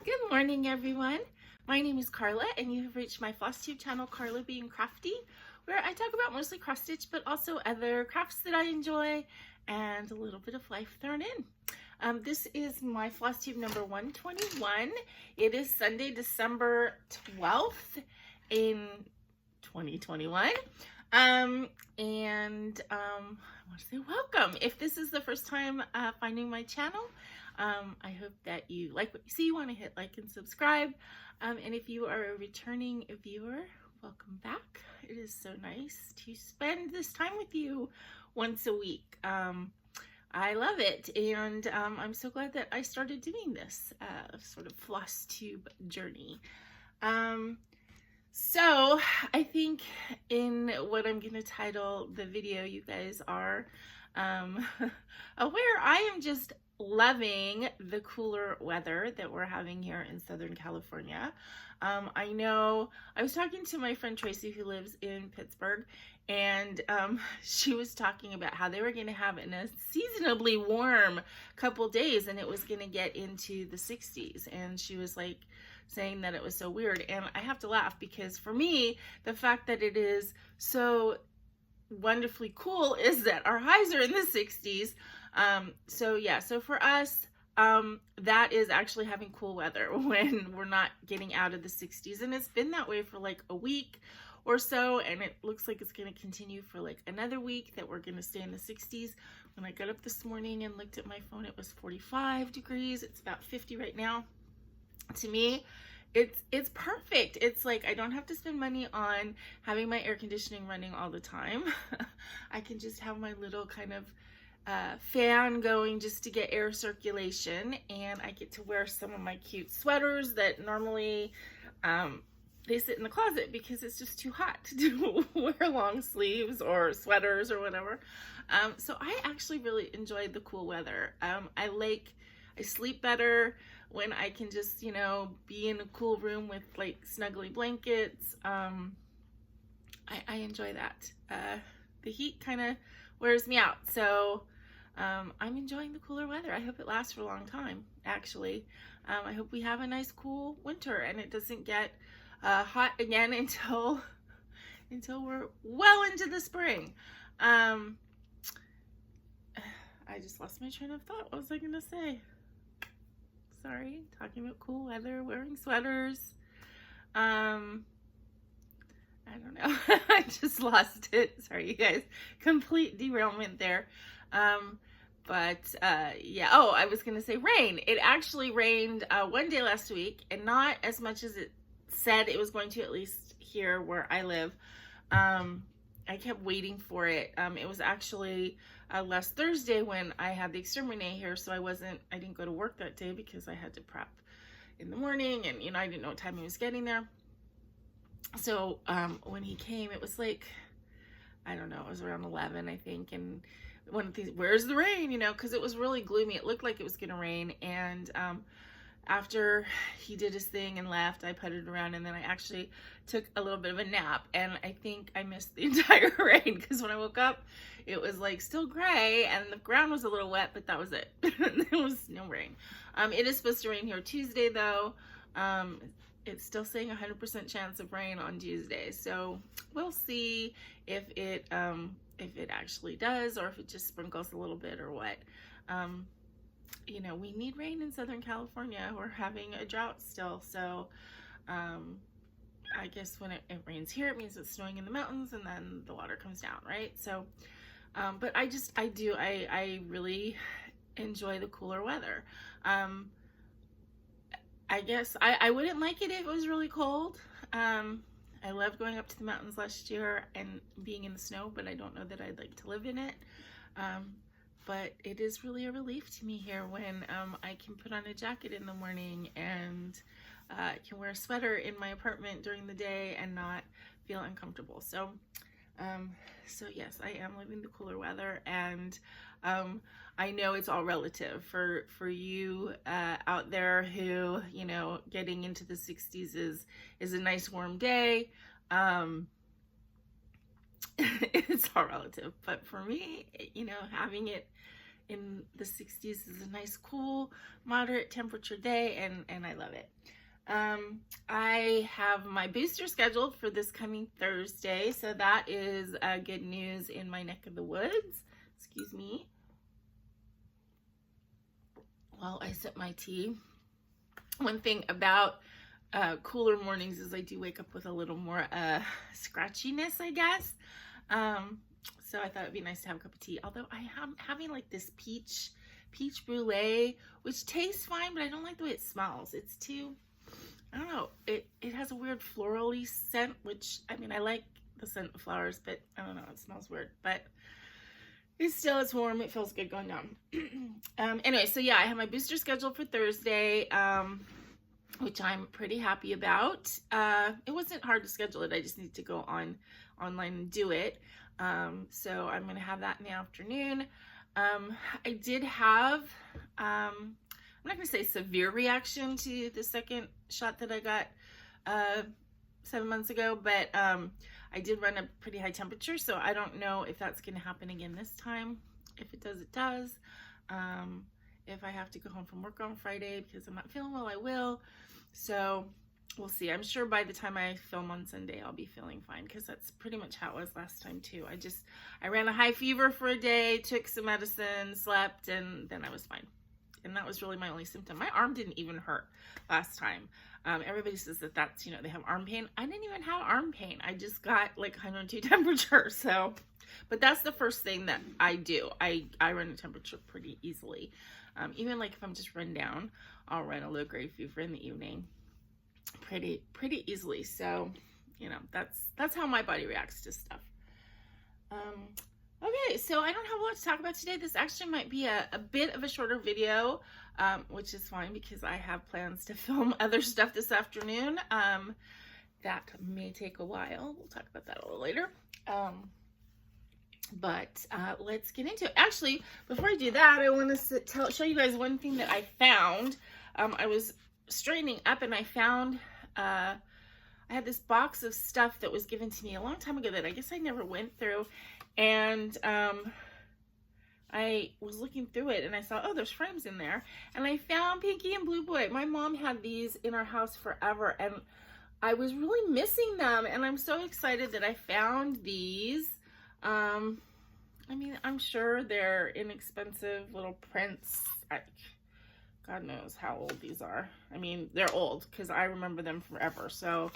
Good morning, everyone. My name is Carla, and you have reached my FlossTube channel, Carla Being Crafty, where I talk about mostly cross stitch, but also other crafts that I enjoy and a little bit of life thrown in. This is my FlossTube number 121. It is Sunday, December 12th in 2021. I want to say welcome. If this is the first time finding my channel, I hope that you like what you see. You want to hit like and subscribe. And if you are a returning viewer, welcome back. It is so nice to spend this time with you once a week. I love it, and I'm so glad that I started doing this sort of FlossTube journey. So I think in what I'm going to title the video, you guys are aware I am just loving the cooler weather that we're having here in Southern California. I know I was talking to my friend Tracy, who lives in Pittsburgh, and she was talking about how they were going to have an unseasonably warm couple days, and it was going to get into the 60s. And she was like saying that it was so weird, and I have to laugh because for me, the fact that it is so wonderfully cool is that our highs are in the 60s. So for us, that is actually having cool weather when we're not getting out of the 60s, and it's been that way for like a week or so, and it looks like it's going to continue for like another week that we're going to stay in the 60s. When I got up this morning and looked at my phone, it was 45 degrees. It's about 50 right now. To me, it's perfect. It's like I don't have to spend money on having my air conditioning running all the time. I can just have my little kind of fan going just to get air circulation, and I get to wear some of my cute sweaters that normally they sit in the closet because it's just too hot to wear long sleeves or sweaters or whatever. So I actually really enjoyed the cool weather. I sleep better when I can just, you know, be in a cool room with like snuggly blankets. I enjoy that. The heat kind of wears me out. So I'm enjoying the cooler weather. I hope it lasts for a long time, actually. I hope we have a nice cool winter and it doesn't get hot again until we're well into the spring. I just lost my train of thought. What was I gonna say? Sorry, talking about cool weather, wearing sweaters. I don't know. I just lost it. Sorry, you guys. Complete derailment there. Yeah. Oh, I was going to say rain. It actually rained one day last week, and not as much as it said it was going to, at least here where I live. I kept waiting for it. It was actually last Thursday when I had the exterminate here, so I didn't go to work that day because I had to prep in the morning, and you know, I didn't know what time he was getting there. So when he came, it was like, I don't know, it was around 11, I think, and one of these, where's the rain, you know, because it was really gloomy. It looked like it was gonna rain, and after he did his thing and left, I putted it around, and then I actually took a little bit of a nap, and I think I missed the entire rain because when I woke up, it was like still gray and the ground was a little wet, but that was it. There was no rain. It is supposed to rain here Tuesday, though. It's still saying 100% chance of rain on Tuesday, so we'll see if it actually does or if it just sprinkles a little bit or what. You know, we need rain in Southern California. We're having a drought still, so I guess when it rains here, it means it's snowing in the mountains, and then the water comes down, right? So, but I really enjoy the cooler weather. I guess I wouldn't like it if it was really cold. I loved going up to the mountains last year and being in the snow, but I don't know that I'd like to live in it. But it is really a relief to me here when I can put on a jacket in the morning and can wear a sweater in my apartment during the day and not feel uncomfortable. So yes, I am living the cooler weather, and I know it's all relative for you out there who, you know, getting into the 60s is a nice warm day. It's all relative, but for me, you know, having it in the 60s is a nice, cool, moderate temperature day, and I love it. I have my booster scheduled for this coming Thursday, so that is good news in my neck of the woods. Excuse me. While I sip my tea. One thing about cooler mornings is I do wake up with a little more scratchiness, I guess. So I thought it'd be nice to have a cup of tea. Although I am having like this peach brulee, which tastes fine, but I don't like the way it smells. It's too, I don't know, it has a weird florally scent, which, I mean, I like the scent of flowers, but I don't know, it smells weird. But it's warm, it feels good going down. Anyway, so yeah, I have my booster scheduled for Thursday, which I'm pretty happy about. It wasn't hard to schedule it, I just need to go online and do it. So I'm gonna have that in the afternoon. I did have, I'm not gonna say severe reaction to the second shot that I got 7 months ago, but I did run a pretty high temperature, so I don't know if that's gonna happen again this time. If it does, it does. If I have to go home from work on Friday because I'm not feeling well, I will. So we'll see. I'm sure by the time I film on Sunday, I'll be feeling fine, because that's pretty much how it was last time too. I ran a high fever for a day, took some medicine, slept, and then I was fine. And that was really my only symptom. My arm didn't even hurt last time. Everybody says that that's, you know, they have arm pain. I didn't even have arm pain. I just got like 102 temperature. So, but that's the first thing that I do. I run a temperature pretty easily. Even like if I'm just run down, I'll run a low-grade fever in the evening pretty easily. So, you know, that's how my body reacts to stuff. Okay, so I don't have a lot to talk about today. This actually might be a bit of a shorter video, which is fine because I have plans to film other stuff this afternoon. That may take a while. We'll talk about that a little later. But let's get into it. Actually, before I do that, I want to show you guys one thing that I found. I was straightening up and I found, I had this box of stuff that was given to me a long time ago that I guess I never went through. And I was looking through it and I saw, oh, there's frames in there. And I found Pinky and Blue Boy. My mom had these in our house forever and I was really missing them. And I'm so excited that I found these. I mean, I'm sure they're inexpensive little prints. God knows how old these are. I mean, they're old because I remember them forever. So,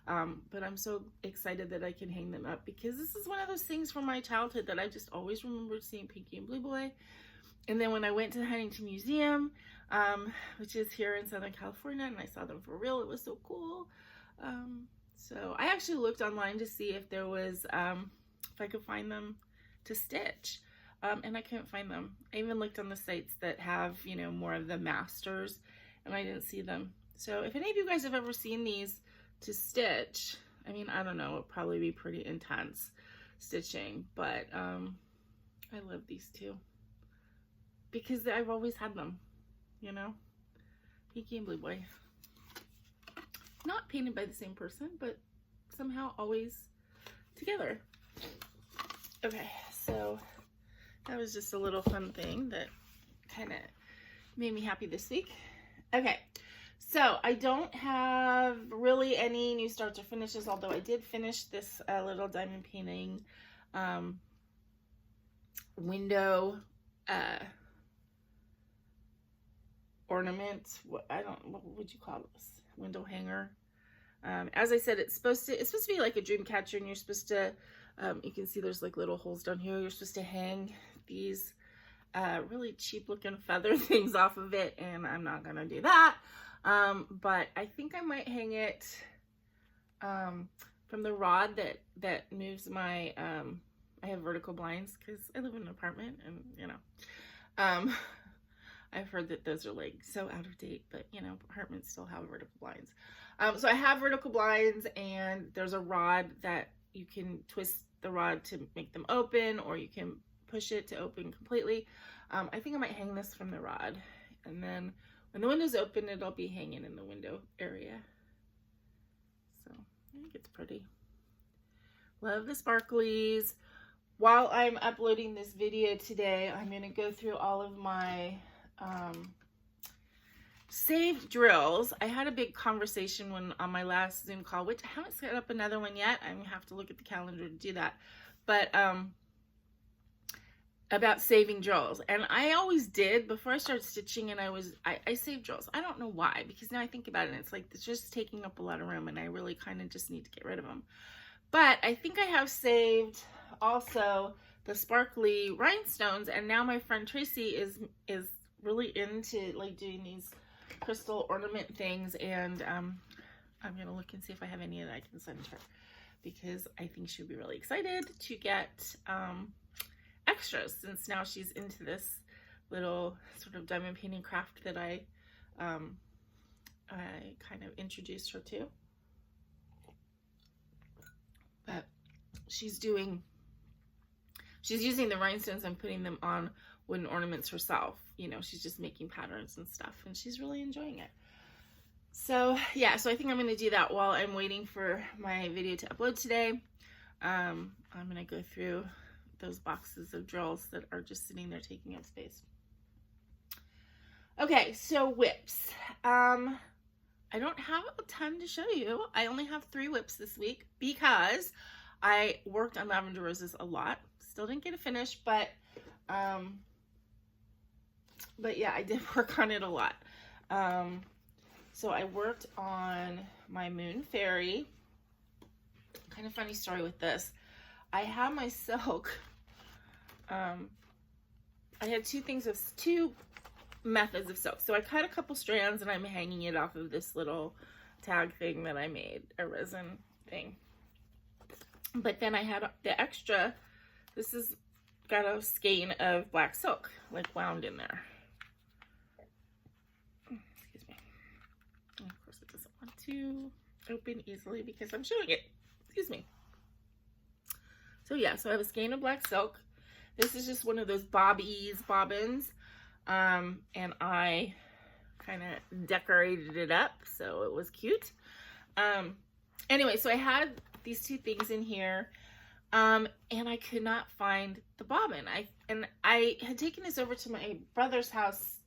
but I'm so excited that I can hang them up because this is one of those things from my childhood that I just always remembered seeing Pinky and Blue Boy. And then when I went to the Huntington Museum, which is here in Southern California, and I saw them for real, it was so cool. So I actually looked online to see if there was, if I could find them to stitch. And I couldn't find them. I even looked on the sites that have, you know, more of the masters, and I didn't see them. So if any of you guys have ever seen these to stitch, I mean, I don't know, it'll probably be pretty intense stitching, but I love these two because I've always had them, you know, Pinky and Blue Boy. Not painted by the same person, but somehow always together. Okay, so that was just a little fun thing that kind of made me happy this week. Okay, so I don't have really any new starts or finishes, although I did finish this little diamond painting window ornament. What would you call this? Window hanger. As I said, it's supposed to be like a dream catcher, and you're supposed to, you can see there's like little holes down here. You're supposed to hang these really cheap looking feather things off of it, and I'm not gonna do that. But I think I might hang it from the rod that moves my, I have vertical blinds because I live in an apartment, and you know, I've heard that those are like so out of date, but you know, apartments still have vertical blinds. So I have vertical blinds, and there's a rod that you can twist the rod to make them open, or you can push it to open completely. I think I might hang this from the rod, and then when the window's open, it'll be hanging in the window area. So I think it's pretty. Love the sparklies. while I'm uploading this video today, I'm going to go through all of my saved drills. I had a big conversation on my last Zoom call, which I haven't set up another one yet. I'm going to have to look at the calendar to do that. But about saving drills. And I always did before I started stitching, and I saved drills. I don't know why, because now I think about it and it's like it's just taking up a lot of room and I really kind of just need to get rid of them. But I think I have saved also the sparkly rhinestones, and now my friend Tracy is really into like doing these crystal ornament things, and I'm gonna look and see if I have any that I can send her, because I think she'll be really excited to get extras, since now she's into this little sort of diamond painting craft that I kind of introduced her to. But she's using the rhinestones and putting them on wooden ornaments herself. You know, she's just making patterns and stuff, and she's really enjoying it. So yeah, so I think I'm going to do that while I'm waiting for my video to upload today. I'm going to go through those boxes of drills that are just sitting there taking up space. Okay, so whips. I don't have a ton to show you. I only have 3 whips this week because I worked on lavender roses a lot. Still didn't get it finished, but yeah, I did work on it a lot. So I worked on my moon fairy. Kind of funny story with this. I had my silk. I had two methods of silk. So I cut a couple strands and I'm hanging it off of this little tag thing that I made, a resin thing. But then I had the extra. This has got a skein of black silk like wound in there. Excuse me. And of course it doesn't want to open easily because I'm showing it. Excuse me. So yeah, so I have a skein of black silk. This is just one of those bobbins. And I kind of decorated it up so it was cute. Anyway, so I had these 2 things in here. And I could not find the bobbin. I had taken this over to my brother's house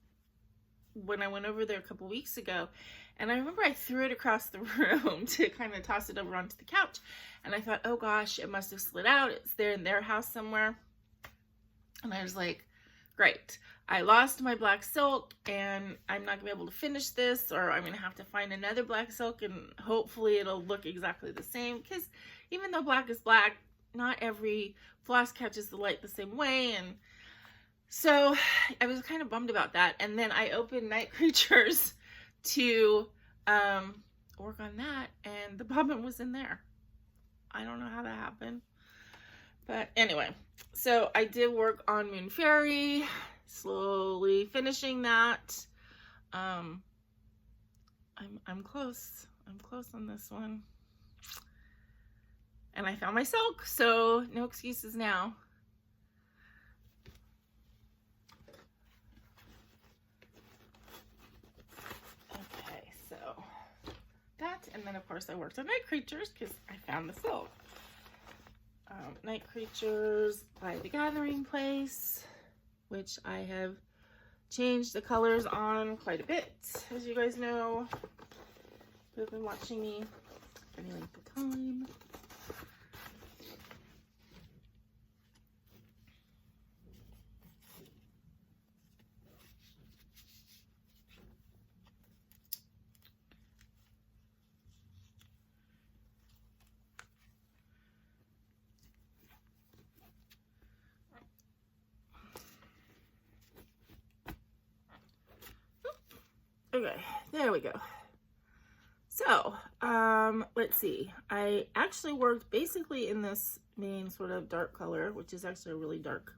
when I went over there a couple weeks ago, and I remember I threw it across the room to kind of toss it over onto the couch, and I thought, oh gosh, it must have slid out. It's there in their house somewhere. And I was like, great, I lost my black silk and I'm not gonna be able to finish this, or I'm gonna have to find another black silk and hopefully it'll look exactly the same, because even though black is black, not every floss catches the light the same way. And so I was kind of bummed about that. And then I opened Night Creatures to work on that, and the bobbin was in there. I don't know how that happened, but anyway, so I did work on Moon Fairy, slowly finishing that. I'm close on this one. And I found my silk, so no excuses now. Okay, so that, and then of course I worked on Night Creatures because I found the silk. Night Creatures by The Gathering Place, which I have changed the colors on quite a bit, as you guys know, who have been watching me for any length of time. Okay, there we go. So, let's see. I actually worked basically in this main sort of dark color, which is actually a really dark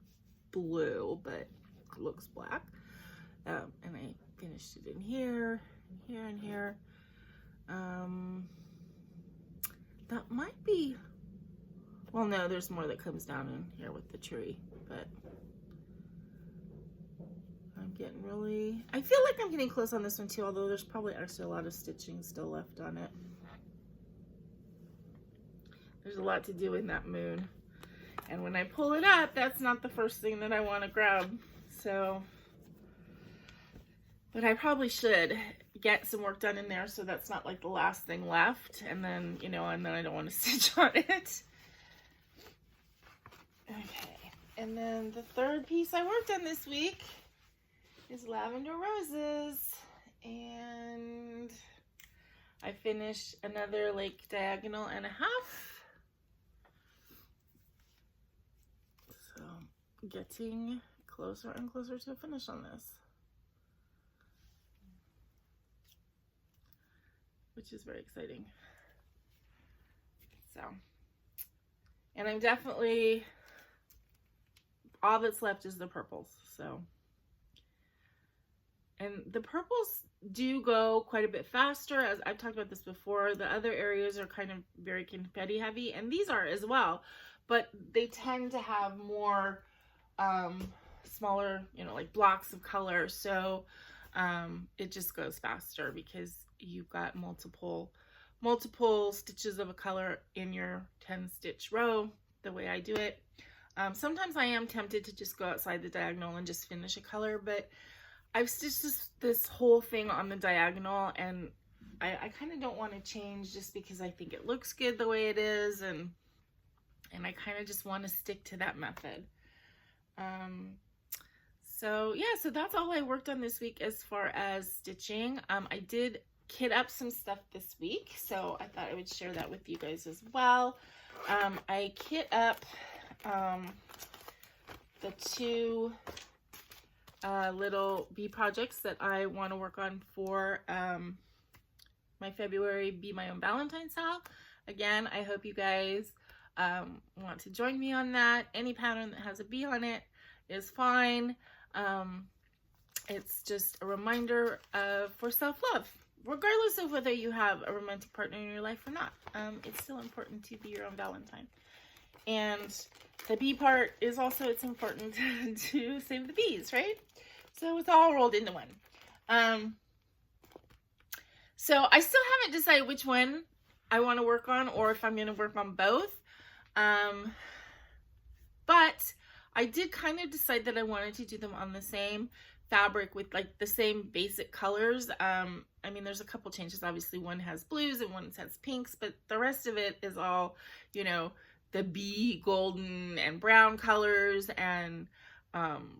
blue, but looks black. And I finished it in here, here, and here. That might be, well, no, there's more that comes down in here with the tree, but I'm getting really, I feel like I'm getting close on this one too, although there's probably actually a lot of stitching still left on it. There's a lot to do in that moon. And when I pull it up, that's not the first thing that I want to grab. So, but I probably should get some work done in there so that's not like the last thing left. And then, you know, and then I don't want to stitch on it. Okay. And then the third piece I worked on this week is lavender roses. And I finished another like diagonal and a half. So getting closer and closer to a finish on this, which is very exciting. So, and I'm definitely, all that's left is the purples. So, and the purples do go quite a bit faster. As I've talked about this before, the other areas are kind of very confetti heavy, and these are as well, but they tend to have more smaller, you know, like blocks of color. So it just goes faster because you've got multiple stitches of a color in your 10 stitch row, the way I do it. Sometimes I am tempted to just go outside the diagonal and just finish a color, but I've stitched this whole thing on the diagonal, and I kind of don't want to change just because I think it looks good the way it is, and I kind of just want to stick to that method. So yeah, so that's all I worked on this week as far as stitching. I did kit up some stuff this week, so I thought I would share that with you guys as well. I kit up the two little bee projects that I want to work on for my February Be My Own Valentine's haul. Again, I hope you guys want to join me on that. Any pattern that has a bee on it is fine. It's just a reminder for self-love. Regardless of whether you have a romantic partner in your life or not, it's still important to be your own Valentine. And the bee part is also, it's important to save the bees, right? So it's all rolled into one. So I still haven't decided which one I want to work on, or if I'm going to work on both. But I did kind of decide that I wanted to do them on the same fabric with like the same basic colors. I mean, there's a couple changes. Obviously, one has blues and one has pinks, but the rest of it is all, you know, the bee golden and brown colors and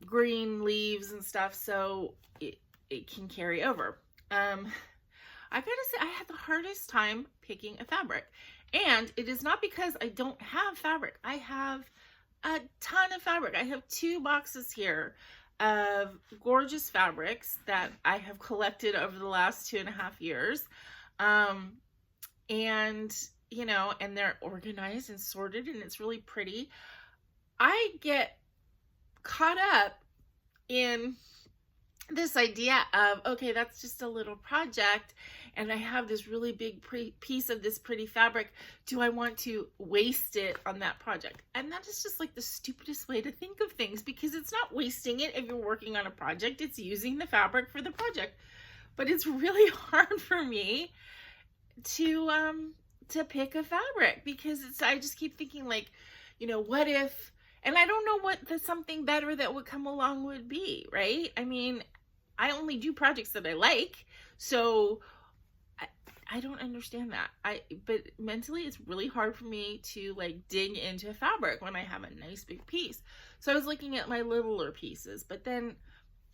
green leaves and stuff. So it can carry over. I gotta say, I had the hardest time picking a fabric, and it is not because I don't have fabric. I have a ton of fabric. I have 2 boxes here of gorgeous fabrics that I have collected over the last 2.5 years. And you know, and they're organized and sorted, and it's really pretty. I get caught up in this idea of, okay, that's just a little project, and I have this really big piece of this pretty fabric. Do I want to waste it on that project? And that is just like the stupidest way to think of things, because it's not wasting it if you're working on a project. It's using the fabric for the project. But it's really hard for me to pick a fabric, because I just keep thinking, like, you know, what if, and I don't know what the something better that would come along would be, right? I mean, I only do projects that I like, so I don't understand that. But mentally, it's really hard for me to like dig into a fabric when I have a nice big piece. So I was looking at my littler pieces, but then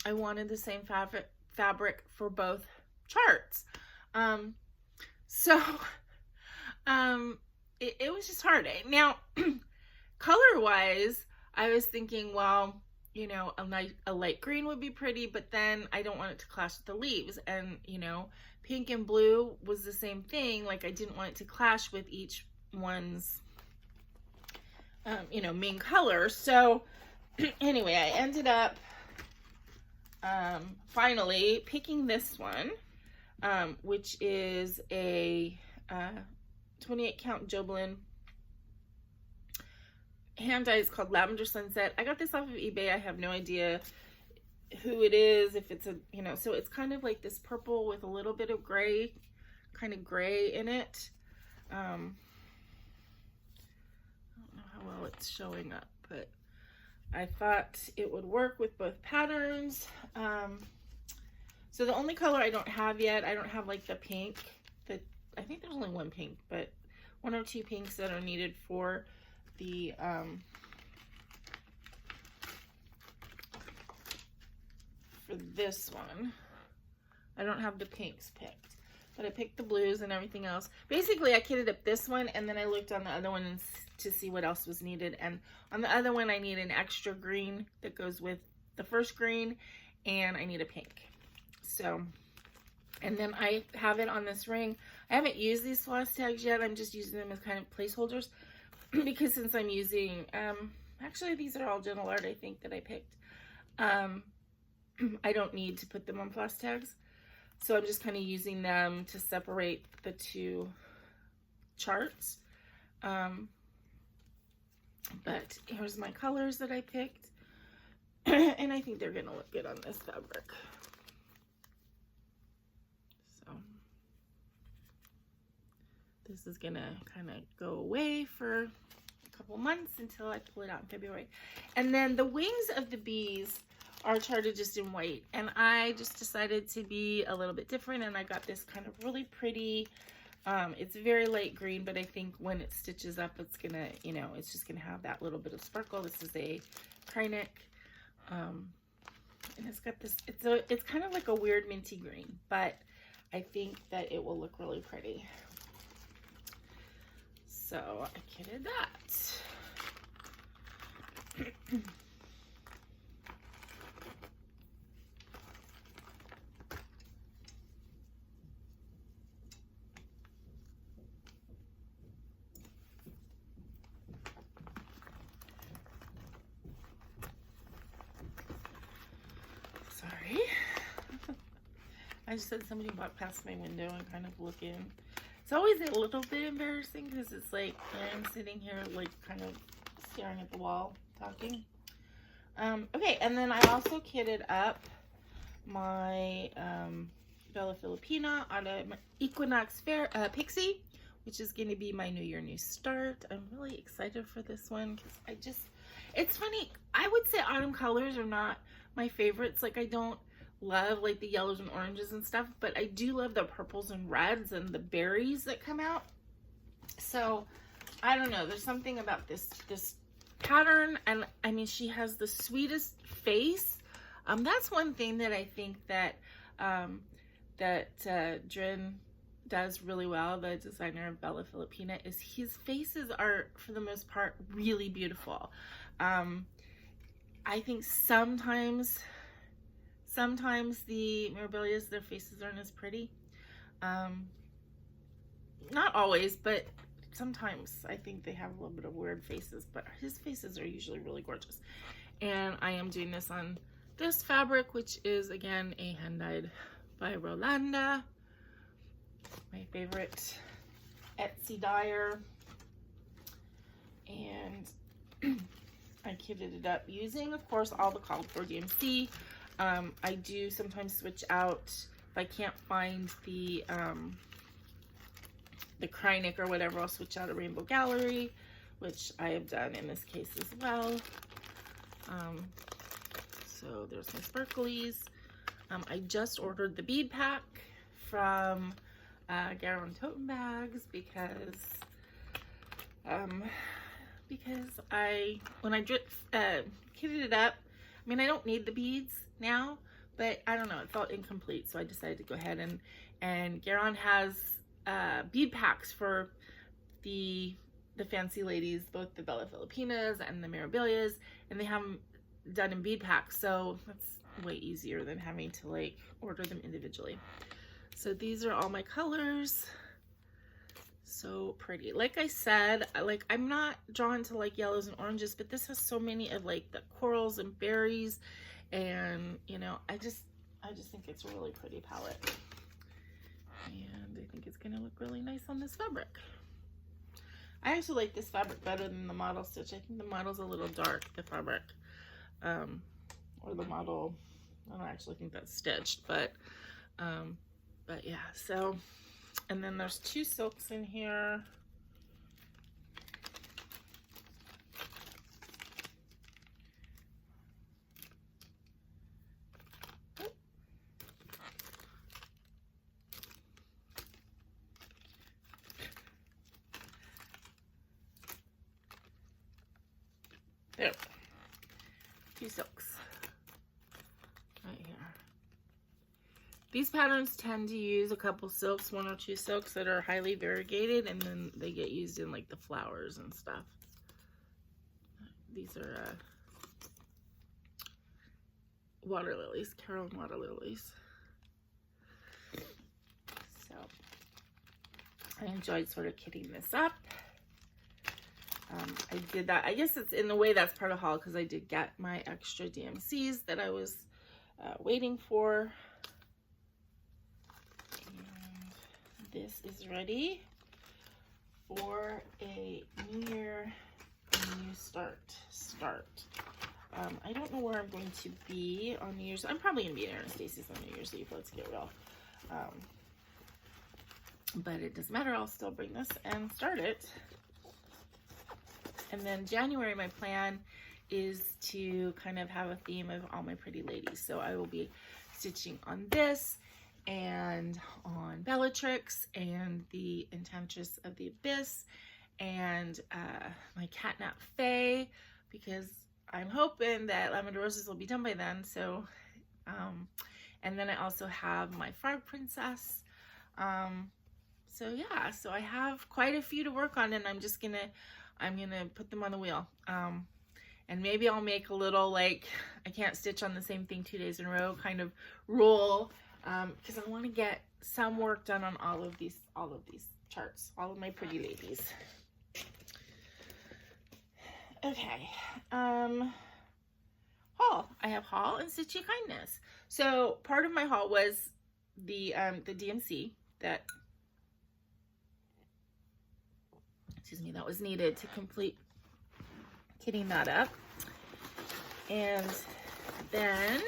I wanted the same fabric for both charts. It was just hard. Now, color-wise, I was thinking, well, you know, a light green would be pretty, but then I don't want it to clash with the leaves. And, you know, pink and blue was the same thing. Like, I didn't want it to clash with each one's, you know, main color. So, anyway, I ended up finally picking this one, which is a 28 count Joblin hand dye. Is called Lavender Sunset. I got this off of eBay. I have no idea who it is, if it's a, you know, so it's kind of like this purple with a little bit of gray, kind of gray in it. I don't know how well it's showing up, but I thought it would work with both patterns. So the only color I don't have yet, I don't have like the pink, I think there's only one pink, but one or two pinks that are needed for the for this one. I don't have the pinks picked, but I picked the blues and everything else. Basically, I kitted up this one, and then I looked on the other one to see what else was needed. And on the other one, I need an extra green that goes with the first green, and I need a pink. So, and then I have it on this ring. I haven't used these floss tags yet. I'm just using them as kind of placeholders because since I'm using, actually these are all Gentle Art, I think, that I picked. I don't need to put them on floss tags. So I'm just kind of using them to separate the two charts. But here's my colors that I picked. And I think they're going to look good on this fabric. So this is going to kind of go away for a couple months until I pull it out in February. And then the wings of the bees are charted just in white, and I just decided to be a little bit different, and I got this kind of really pretty, it's very light green, but I think when it stitches up, it's gonna, you know, it's just gonna have that little bit of sparkle. This is a Krynic, and it's got this, it's kind of like a weird minty green, but I think that it will look really pretty. So I kitted that. I just had somebody walk past my window and kind of look in. It's always a little bit embarrassing because it's like I'm sitting here like kind of staring at the wall talking. Okay, and then I also kitted up my Bella Filipina out of my Equinox Fair Pixie, which is going to be my New Year New Start. I'm really excited for this one because it's funny, I would say autumn colors are not my favorites. Like I don't love like the yellows and oranges and stuff, but I do love the purples and reds and the berries that come out. So I don't know, there's something about this pattern, and I mean she has the sweetest face. That's one thing that I think that Drin does really well, the designer of Bella Filipina, is his faces are for the most part really beautiful. I think sometimes the Mirabilias, their faces aren't as pretty. Not always, but sometimes I think they have a little bit of weird faces, but his faces are usually really gorgeous. And I am doing this on this fabric, which is again a hand dyed by Rolanda, my favorite Etsy dyer. And I kitted it up using, of course, all the called for DMC. I do sometimes switch out if I can't find the Krynic or whatever. I'll switch out a Rainbow Gallery, which I have done in this case as well. So there's some sparklies. I just ordered the bead pack from Garon Totem Bags because when I kitted it up, I mean, I don't need the beads now, but I don't know, it felt incomplete, so I decided to go ahead and Garon has bead packs for the fancy ladies, both the Bella Filipinas and the Mirabilias, and they have them done in bead packs, so that's way easier than having to like order them individually. So these are all my colors. So pretty. Like I said, I'm not drawn to like yellows and oranges, but this has so many of like the corals and berries, and you know, I just think it's a really pretty palette, and I think it's gonna look really nice on this fabric. I actually like this fabric better than the model stitch. I think the model's a little dark, the fabric, or the model, I don't actually think that's stitched, but yeah. So, and then there's two silks in here. There. 2 silks. Right here. These patterns tend to use a couple silks, 1 or 2 silks that are highly variegated, and then they get used in like the flowers and stuff. These are water lilies, Carolyn water lilies. So I enjoyed sort of kitting this up. I did that. I guess it's in a way that's part of haul because I did get my extra DMCs that I was waiting for. And this is ready for a new year, new start. I don't know where I'm going to be on New Year's. I'm probably going to be in Anastasia's on New Year's Eve. Let's get real. But it doesn't matter. I'll still bring this and start it. And then January, my plan is to kind of have a theme of all my pretty ladies. So I will be stitching on this and on Bellatrix and the Enchantress of the Abyss and my Catnap Fae, because I'm hoping that Lavender Roses will be done by then. So, and then I also have my Frog Princess. So yeah, so I have quite a few to work on, and I'm gonna put them on the wheel. And maybe I'll make a little, like, I can't stitch on the same thing 2 days in a row kind of rule, because I want to get some work done on all of these charts, all of my pretty ladies. Okay, haul. I have haul and stitchy kindness. So part of my haul was the DMC that, excuse me, that was needed to complete kitting that up. And then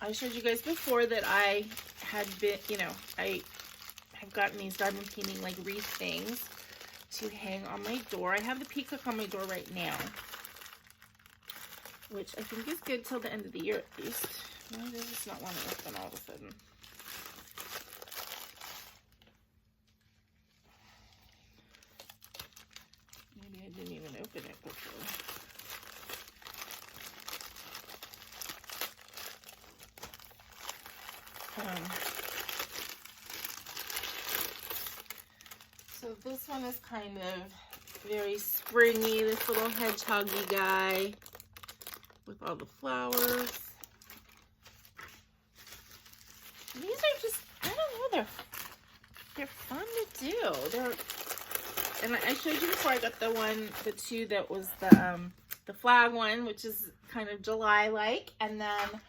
I showed you guys before that I had been, I have gotten these diamond painting like wreath things to hang on my door. I have the peacock on my door right now, which I think is good till the end of the year at least. Why does this not want to open all of a sudden? Maybe I didn't even open it before. So this one is kind of very springy, this little hedgehoggy guy with all the flowers. These are just, I don't know, they're fun to do. And I showed you before, I got the two that was the flag one, which is kind of July-like, and then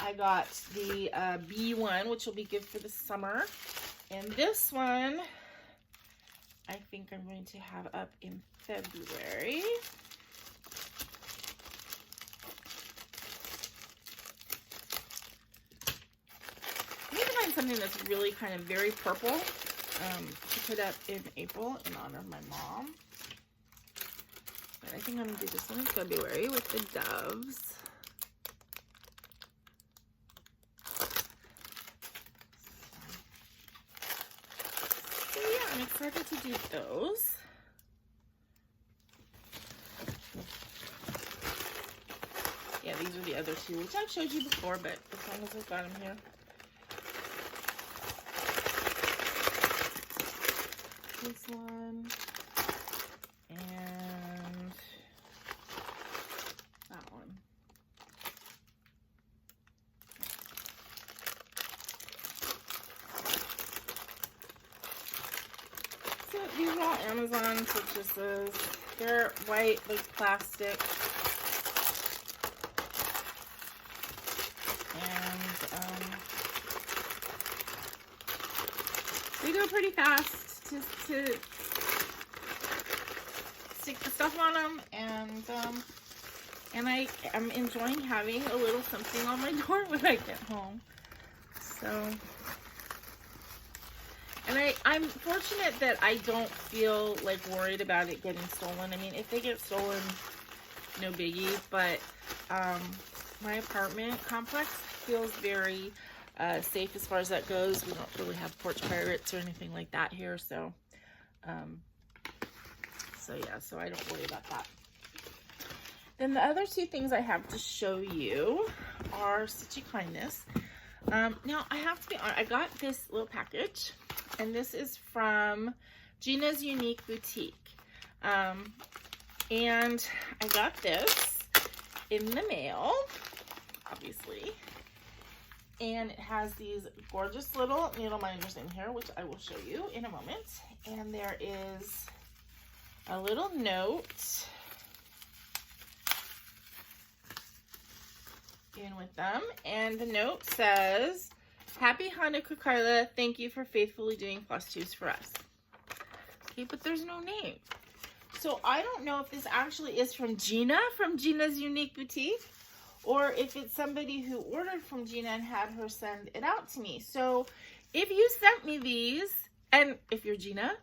I got the bee one, which will be good for the summer. And this one, I think I'm going to have up in February. I need to find something that's really kind of very purple to put up in April in honor of my mom. But I think I'm going to do this one in February with the doves. So yeah, I'm excited to do those. Yeah, these are the other two, which I've showed you before, but as long as I've got them here. This one and that one. So these are all Amazon purchases. They're white, like plastic. And they go pretty fast to stick the stuff on them, and I'm enjoying having a little something on my door when I get home. So, and I'm fortunate that I don't feel like worried about it getting stolen. I mean, if they get stolen, no biggie, but my apartment complex feels very safe as far as that goes. We don't really have porch pirates or anything like that here, so So yeah, so I don't worry about that. Then the other two things I have to show you are Stitchy Kindness. Now I have to be honest, I got this little package, and this is from Gina's Unique Boutique. And I got this in the mail, obviously. And it has these gorgeous little needle minders in here, which I will show you in a moment. And there is a little note in with them, and the note says, "Happy Hanukkah, Carla. Thank you for faithfully doing floss tubes for us." Okay, but there's no name. So I don't know if this actually is from Gina, from Gina's Unique Boutique, or if it's somebody who ordered from Gina and had her send it out to me. So if you sent me these, and if you're Gina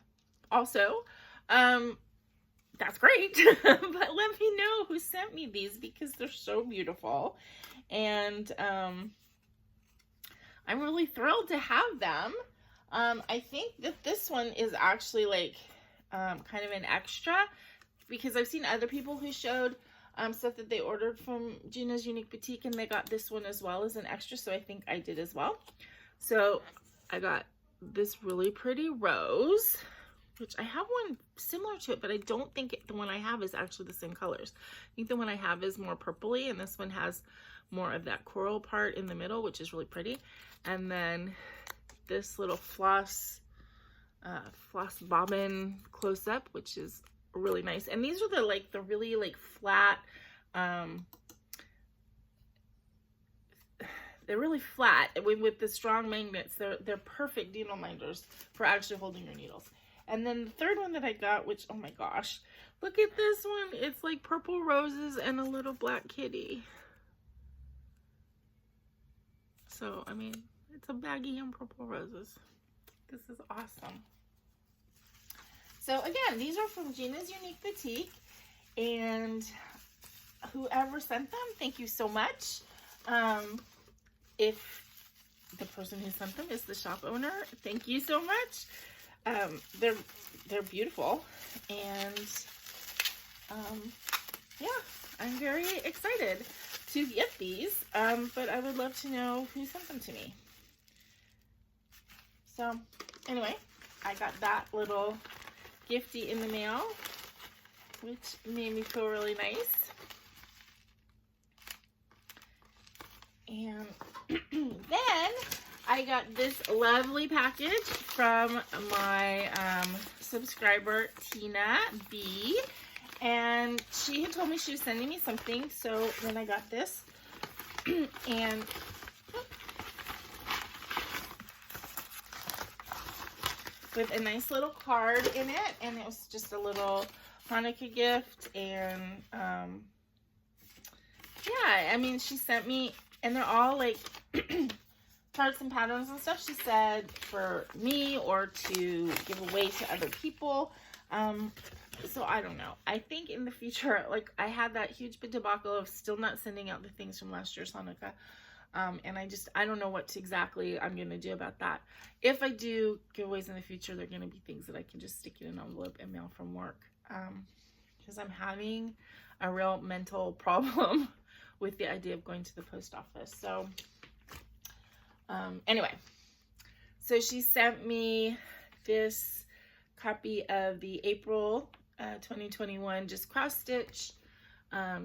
also, that's great. But let me know who sent me these, because they're so beautiful. And I'm really thrilled to have them. I think that this one is actually like kind of an extra, because I've seen other people who showed stuff that they ordered from Gina's Unique Boutique, and they got this one as well as an extra, so I think I did as well. So I got this really pretty rose, which I have one similar to it, but I don't think the one I have is actually the same colors. I think the one I have is more purpley, and this one has more of that coral part in the middle, which is really pretty. And then this little floss bobbin close-up, which is really nice. And these are the really like flat, they're really flat with the strong magnets. They're perfect needle minders for actually holding your needles. And then the third one that I got, which, oh my gosh, look at this one. It's like purple roses and a little black kitty. So, I mean, it's a baggie and purple roses. This is awesome. So again, these are from Gina's Unique Boutique, and whoever sent them, thank you so much. If the person who sent them is the shop owner, thank you so much. They're beautiful, and yeah, I'm very excited to get these, but I would love to know who sent them to me. So anyway, I got that little gifty in the mail, which made me feel really nice. And then I got this lovely package from my subscriber Tina B, and she had told me she was sending me something, so then I got this. And with a nice little card in it, and it was just a little Hanukkah gift. And yeah, I mean, she sent me, and they're all like charts and patterns and stuff, she said, for me or to give away to other people. So I don't know. I think in the future, like, I had that huge debacle of still not sending out the things from last year's Hanukkah. And I don't know what exactly I'm going to do about that. If I do giveaways in the future, they're going to be things that I can just stick in an envelope and mail from work. Because I'm having a real mental problem with the idea of going to the post office. So, anyway. So she sent me this copy of the April 2021 Just Cross Stitch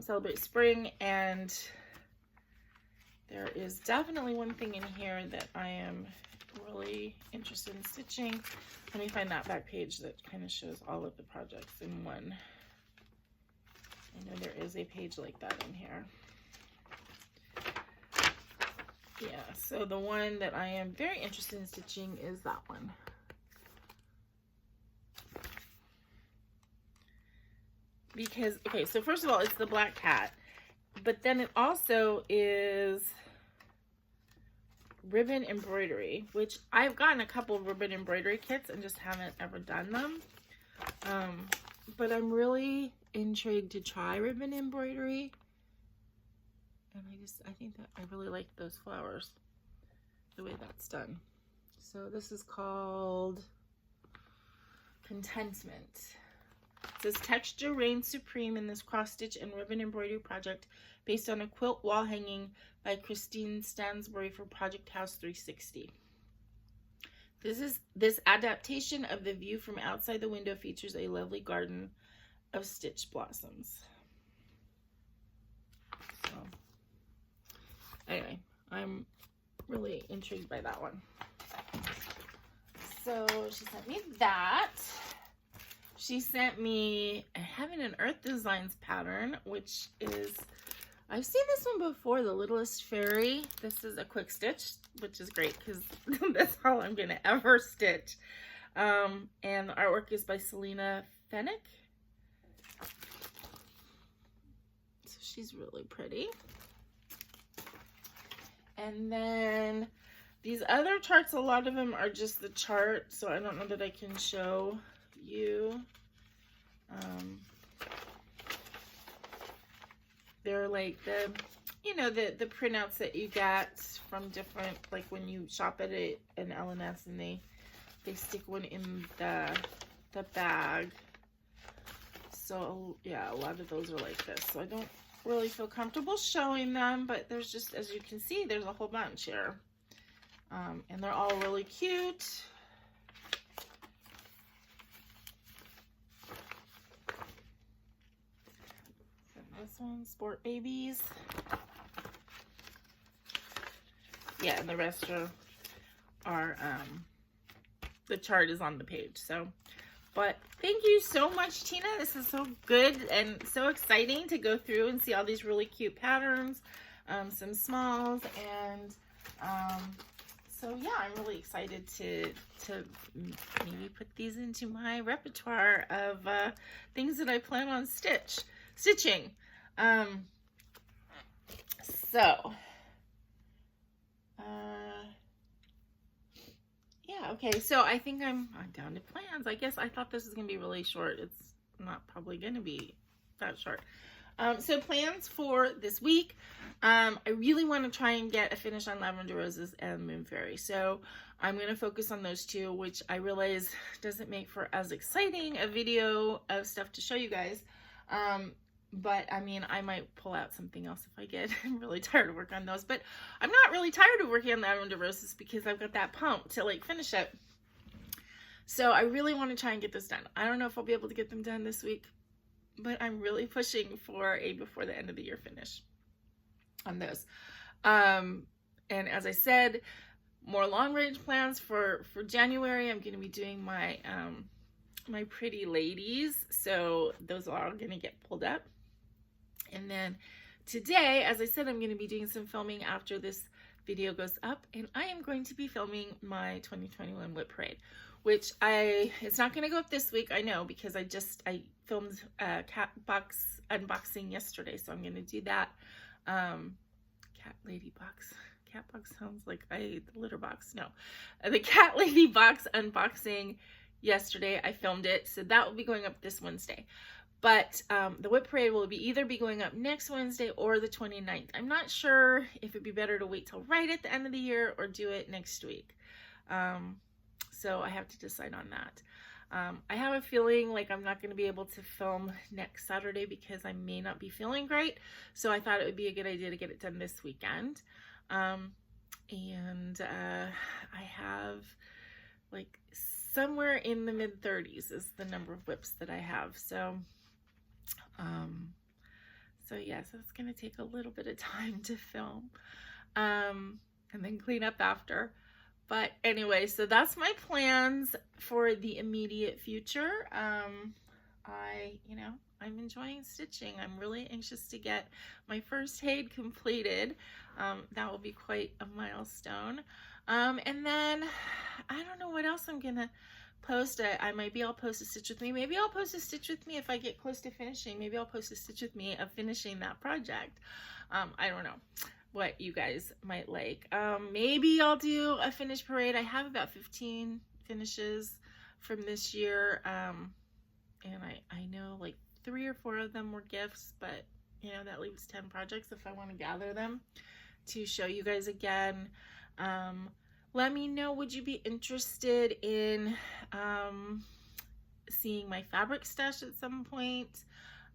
Celebrate Spring, and there is definitely one thing in here that I am really interested in stitching. Let me find that back page that kind of shows all of the projects in one. I know there is a page like that in here. Yeah, so the one that I am very interested in stitching is that one. Because, okay, so first of all, it's the black cat. But then it also is ribbon embroidery, which I've gotten a couple of ribbon embroidery kits and just haven't ever done them. But I'm really intrigued to try ribbon embroidery. And I think that I really like those flowers, the way that's done. So this is called Contentment. It says texture reigns supreme in this cross stitch and ribbon embroidery project based on a quilt wall hanging by Christine Stansbury for Project House 360. This adaptation of the view from outside the window features a lovely garden of stitch blossoms. So anyway, I'm really intrigued by that one. So she sent me that. She sent me a Heaven and Earth Designs pattern, which is, I've seen this one before, The Littlest Fairy. This is a quick stitch, which is great because that's all I'm going to ever stitch. And the artwork is by Selena Fennick. So she's really pretty. And then these other charts, a lot of them are just the chart, so I don't know that I can show you. They're like the, you know, the printouts that you get from different, like when you shop at an L&S and they stick one in the bag. So yeah, a lot of those are like this. So I don't really feel comfortable showing them, but there's just, as you can see, there's a whole bunch here. And they're all really cute. And this one, Sport Babies. Yeah, and the rest are the chart is on the page. So, but thank you so much, Tina. This is so good and so exciting to go through and see all these really cute patterns, some smalls, and so yeah, I'm really excited to maybe put these into my repertoire of things that I plan on stitching. Yeah, okay, so I think I'm down to plans. I guess I thought this was gonna be really short. It's not probably gonna be that short. So plans for this week. I really want to try and get a finish on Lavender Roses and Moon Fairy. So I'm going to focus on those two, which I realize doesn't make for as exciting a video of stuff to show you guys. But I mean, I might pull out something else if I get really tired of working on those. But I'm not really tired of working on Lavender Roses because I've got that pump to like finish it. So I really want to try and get this done. I don't know if I'll be able to get them done this week, but I'm really pushing for a before the end of the year finish on those. And as I said, more long range plans for January. I'm going to be doing my my pretty ladies, so those are all going to get pulled up. And then today, as I said, I'm going to be doing some filming after this video goes up, and I am going to be filming my 2021 Whip Parade, which it's not going to go up this week, I know, because I filmed a cat box unboxing yesterday, so I'm going to do that. Cat lady box. Cat box sounds like the litter box. No, the cat lady box unboxing yesterday. I filmed it, so that will be going up this Wednesday. But the Whip Parade will either be going up next Wednesday or the 29th. I'm not sure if it'd be better to wait till right at the end of the year or do it next week. So I have to decide on that. I have a feeling like I'm not going to be able to film next Saturday because I may not be feeling great. So I thought it would be a good idea to get it done this weekend. I have like somewhere in the mid-30s is the number of whips that I have. So yeah, so it's going to take a little bit of time to film, and then clean up after. But anyway, so that's my plans for the immediate future. I'm enjoying stitching. I'm really anxious to get my first Haid completed. That will be quite a milestone. And then I don't know what else I'm gonna post. I'll post a stitch with me. Maybe I'll post a stitch with me if I get close to finishing. Maybe I'll post a stitch with me of finishing that project. I don't know what you guys might like. Maybe I'll do a finish parade. I have about 15 finishes from this year, and I know like 3 or 4 of them were gifts, but you know, that leaves 10 projects if I want to gather them to show you guys again. Let me know, would you be interested in seeing my fabric stash at some point.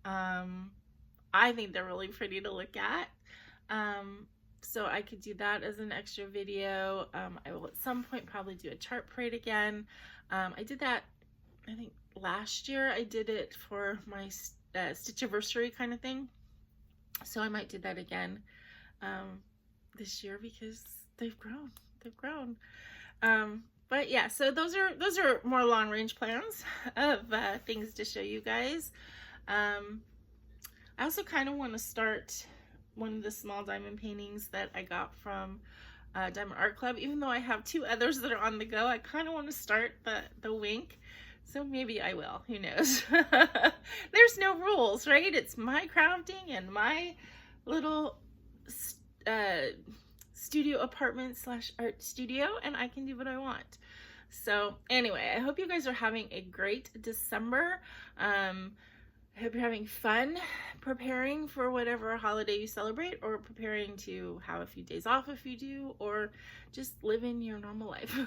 I think they're really pretty to look at. So I could do that as an extra video. I will at some point probably do a chart parade again. I did that, I think last year. I did it for my Stitchiversary kind of thing. So I might do that again this year because they've grown. They've grown. But yeah, so those are more long range plans of things to show you guys. I also kind of want to start one of the small diamond paintings that I got from Diamond Art Club. Even though I have 2 others that are on the go, I kind of want to start the wink. So maybe I will, who knows? There's no rules, right? It's my crafting and my little studio apartment / art studio, and I can do what I want. So anyway, I hope you guys are having a great December. I hope you're having fun preparing for whatever holiday you celebrate, or preparing to have a few days off if you do, or just living your normal life.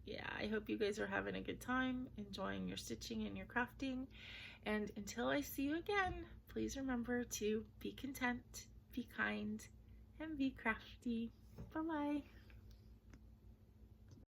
Yeah, I hope you guys are having a good time, enjoying your stitching and your crafting. And until I see you again, please remember to be content, be kind, and be crafty. Bye-bye.